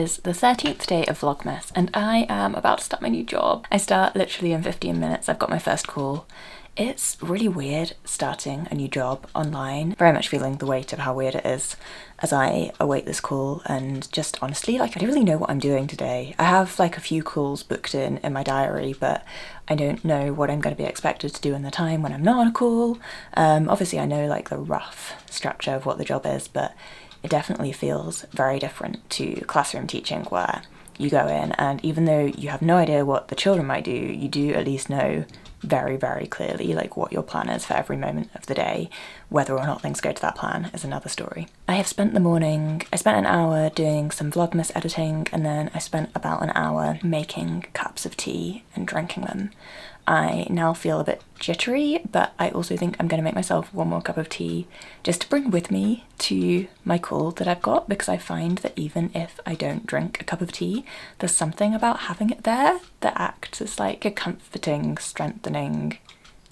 is the 13th day of Vlogmas and I am about to start my new job. I start literally in 15 minutes. I've got my first call. It's really weird starting a new job online. Very much feeling the weight of how weird it is as I await this call, and just honestly, like, I don't really know what I'm doing today. I have like a few calls booked in my diary, but I don't know what I'm going to be expected to do in the time when I'm not on a call. Obviously I know like the rough structure of what the job is, but it definitely feels very different to classroom teaching, where you go in and even though you have no idea what the children might do, you do at least know very, very clearly like what your plan is for every moment of the day. Whether or not things go to that plan is another story. I spent an hour doing some Vlogmas editing, and then I spent about an hour making cups of tea and drinking them. I now feel a bit jittery, but I also think I'm going to make myself one more cup of tea just to bring with me to my call that I've got, because I find that even if I don't drink a cup of tea, there's something about having it there that acts as like a comforting, strengthening,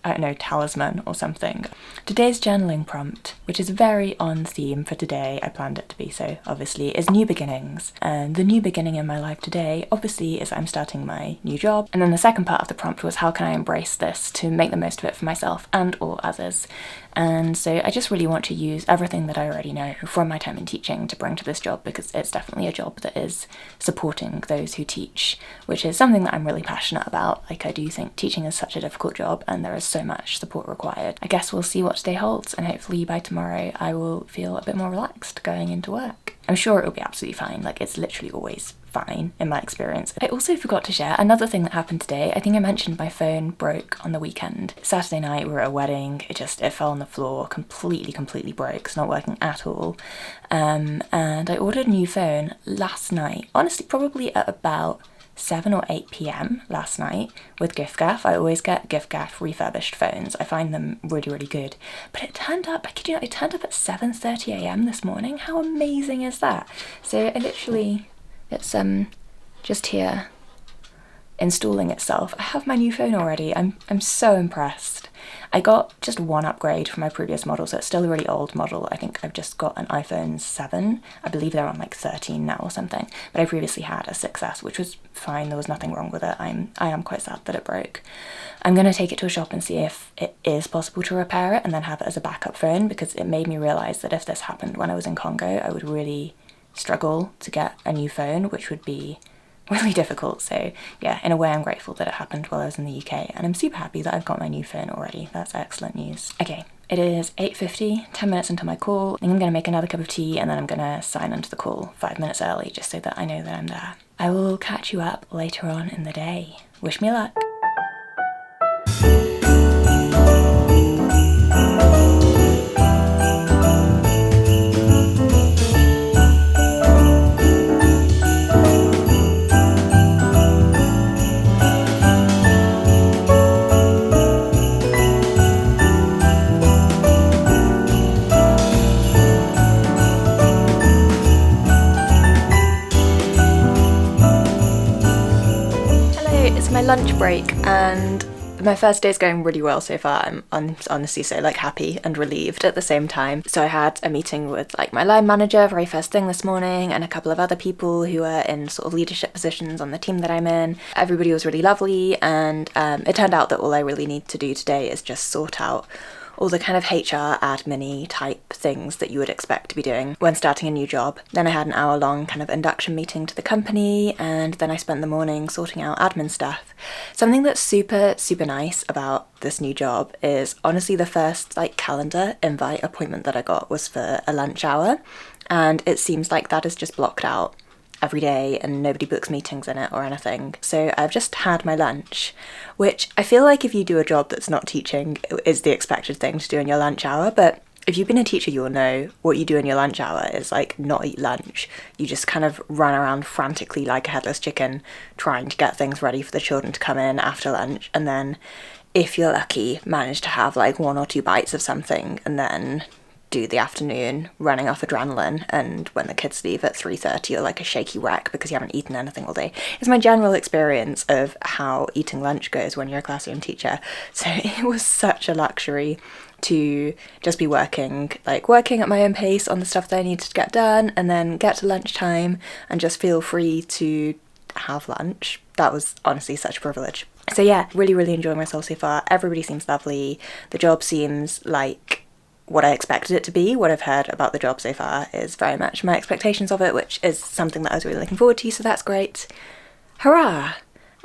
I don't know, talisman or something. Today's journaling prompt, which is very on theme for today, I planned it to be so obviously, is new beginnings. And the new beginning in my life today obviously is I'm starting my new job. And then the second part of the prompt was how can I embrace this to make the most of it for myself and or others. And so I just really want to use everything that I already know from my time in teaching to bring to this job, because it's definitely a job that is supporting those who teach, which is something that I'm really passionate about. Like, I do think teaching is such a difficult job and there is so much support required. I guess we'll see what today holds, and hopefully by tomorrow I will feel a bit more relaxed going into work. I'm sure it'll be absolutely fine. Like, it's literally always fine in my experience. I also forgot to share another thing that happened today. I think I mentioned my phone broke on the weekend. Saturday night we were at a wedding. It fell on the floor, completely broke. It's not working at all. And I ordered a new phone last night. Honestly, probably at about 7 or 8 p.m. last night with giffgaff. I always get giffgaff refurbished phones. I find them really, really good. But it turned up, I kid you not, it turned up at 7:30 a.m. this morning. How amazing is that? So it's just here installing itself. I have my new phone already. I'm so impressed. I got just one upgrade from my previous model, so it's still a really old model. I think I've just got an iPhone 7. I believe they're on like 13 now or something, but I previously had a 6S, which was fine. There was nothing wrong with it. I am quite sad that it broke. I'm going to take it to a shop and see if it is possible to repair it and then have it as a backup phone, because it made me realise that if this happened when I was in Congo, I would really struggle to get a new phone, which would be really difficult. So yeah, in a way I'm grateful that it happened while I was in the UK, and I'm super happy that I've got my new phone already. That's excellent news. Okay, it is 8:50, 10 minutes into my call. I think I'm going to make another cup of tea and then I'm going to sign onto the call 5 minutes early just so that I know that I'm there. I will catch you up later on in the day. Wish me luck. It's my lunch break and my first day is going really well so far. I'm honestly so like happy and relieved at the same time. So I had a meeting with like my line manager very first thing this morning, and a couple of other people who are in sort of leadership positions on the team that I'm in. Everybody was really lovely, and it turned out that all I really need to do today is just sort out all the kind of HR admin-y type things that you would expect to be doing when starting a new job. Then I had an hour-long kind of induction meeting to the company, and then I spent the morning sorting out admin stuff. Something that's super, super nice about this new job is honestly the first like calendar invite appointment that I got was for a lunch hour, and it seems like that is just blocked out every day and nobody books meetings in it or anything. So I've just had my lunch, which I feel like if you do a job that's not teaching is the expected thing to do in your lunch hour, but if you've been a teacher you'll know what you do in your lunch hour is like not eat lunch. You just kind of run around frantically like a headless chicken trying to get things ready for the children to come in after lunch, and then if you're lucky manage to have like 1 or 2 bites of something and then do the afternoon running off adrenaline, and when the kids leave at 3:30 you're like a shaky wreck because you haven't eaten anything all day. It's my general experience of how eating lunch goes when you're a classroom teacher. So it was such a luxury to just be working at my own pace on the stuff that I needed to get done, and then get to lunchtime and just feel free to have lunch. That was honestly such a privilege. So yeah, really enjoying myself so far. Everybody seems lovely. The job seems like what I expected it to be. What I've heard about the job so far is very much my expectations of it, which is something that I was really looking forward to, so that's great. Hurrah!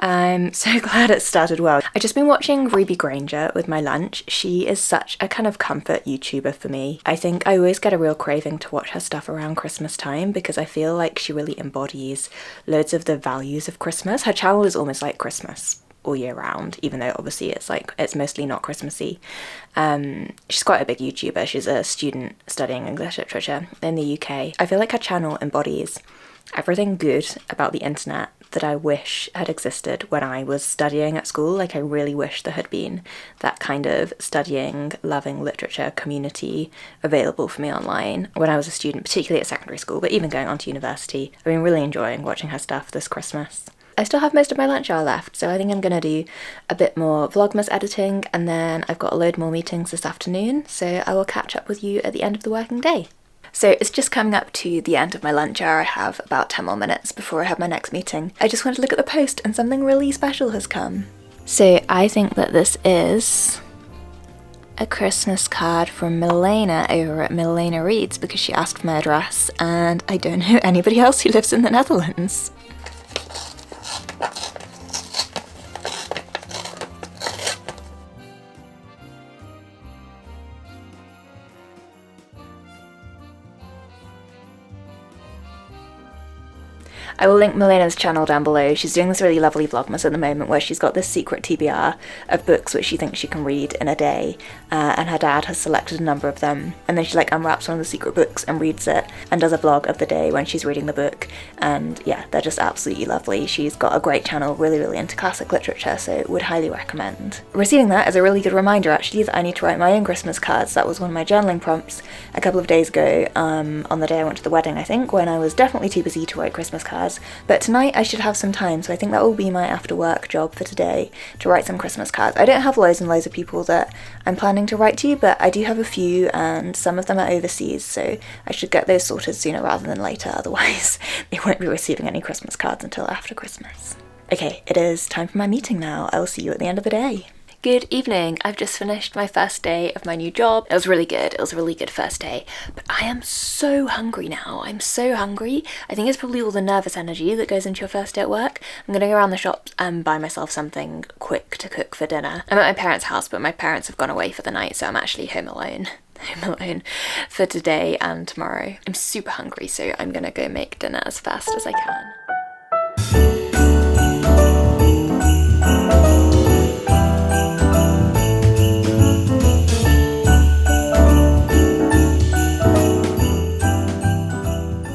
I'm so glad it started well. I've just been watching Ruby Granger with my lunch. She is such a kind of comfort YouTuber for me. I think I always get a real craving to watch her stuff around Christmas time because I feel like she really embodies loads of the values of Christmas. Her channel is almost like Christmas all year round, even though obviously it's mostly not Christmassy. She's quite a big YouTuber. She's a student studying English literature in the UK. I feel like her channel embodies everything good about the internet that I wish had existed when I was studying at school. Like, I really wish there had been that kind of studying, loving literature community available for me online when I was a student, particularly at secondary school, but even going on to university. I've been really enjoying watching her stuff this Christmas. I still have most of my lunch hour left, so I think I'm going to do a bit more Vlogmas editing, and then I've got a load more meetings this afternoon, so I will catch up with you at the end of the working day. So it's just coming up to the end of my lunch hour. I have about 10 more minutes before I have my next meeting. I just wanted to look at the post, and something really special has come. So I think that this is a Christmas card from Milena over at Milena Reads, because she asked for my address, and I don't know anybody else who lives in the Netherlands. I will link Milena's channel down below. She's doing this really lovely Vlogmas at the moment where she's got this secret TBR of books which she thinks she can read in a day, and her dad has selected a number of them, and then she like unwraps one of the secret books and reads it and does a vlog of the day when she's reading the book, and yeah, they're just absolutely lovely. She's got a great channel, really into classic literature, so would highly recommend. Receiving that is a really good reminder actually that I need to write my own Christmas cards. That was one of my journaling prompts a couple of days ago, on the day I went to the wedding, I think, when I was definitely too busy to write Christmas cards. But tonight I should have some time, so I think that will be my after work job for today, to write some Christmas cards. I don't have loads and loads of people that I'm planning to write to, but I do have a few, and some of them are overseas, so I should get those sorted sooner rather than later, otherwise they won't be receiving any Christmas cards until after Christmas. Okay, it is time for my meeting now. I will see you at the end of the day. Good evening. I've just finished my first day of my new job. It was really good. It was a really good first day. But I am so hungry now. I'm so hungry. I think it's probably all the nervous energy that goes into your first day at work. I'm going to go around the shops and buy myself something quick to cook for dinner. I'm at my parents' house, but my parents have gone away for the night, so I'm actually home alone for today and tomorrow. I'm super hungry, so I'm going to go make dinner as fast as I can.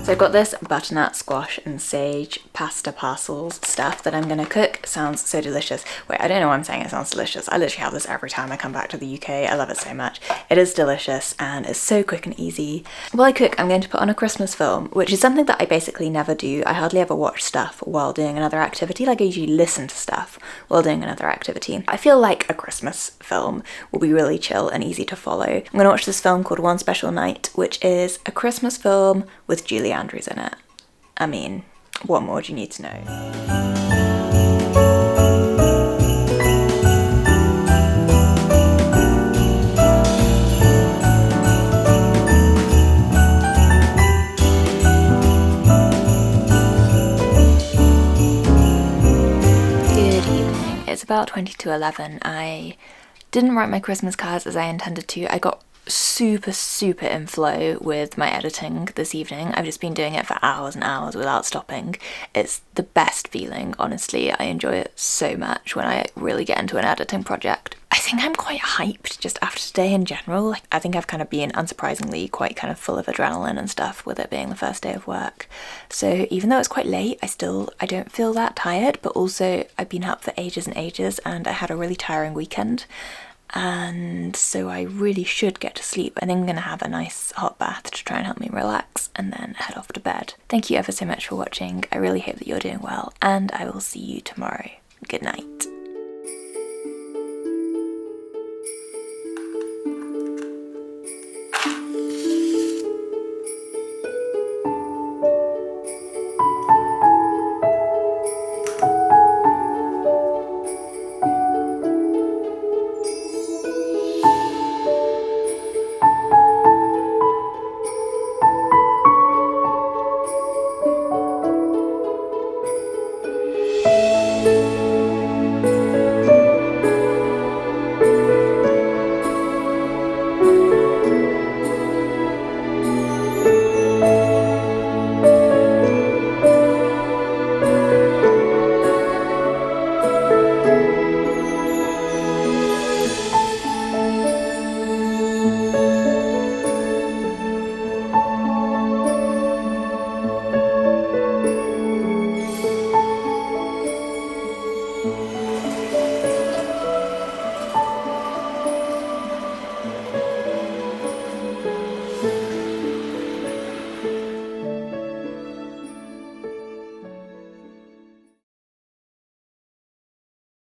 So I've got this butternut squash and sage pasta parcels stuff that I'm gonna cook. It sounds so delicious. Wait, I don't know why I'm saying it sounds delicious. I literally have this every time I come back to the UK. I love it so much. It is delicious and it's so quick and easy. While I cook, I'm going to put on a Christmas film, which is something that I basically never do. I hardly ever watch stuff while doing another activity. Like, I usually listen to stuff while doing another activity. I feel like a Christmas film will be really chill and easy to follow. I'm gonna watch this film called One Special Night, which is a Christmas film with Julie Andrews in it. I mean, what more do you need to know? Good evening. It's about 20 to 11. I didn't write my Christmas cards as I intended to. I got super in flow with my editing this evening. I've just been doing it for hours and hours without stopping. It's the best feeling, honestly. I enjoy it so much when I really get into an editing project. I think I'm quite hyped just after today in general. Like, I think I've kind of been, unsurprisingly, quite kind of full of adrenaline and stuff with it being the first day of work. So even though it's quite late, I don't feel that tired, but also I've been up for ages and ages and I had a really tiring weekend. And so I really should get to sleep. I think I'm going to have a nice hot bath to try and help me relax and then head off to bed. Thank you ever so much for watching. I really hope that you're doing well, and I will see you tomorrow. Good night.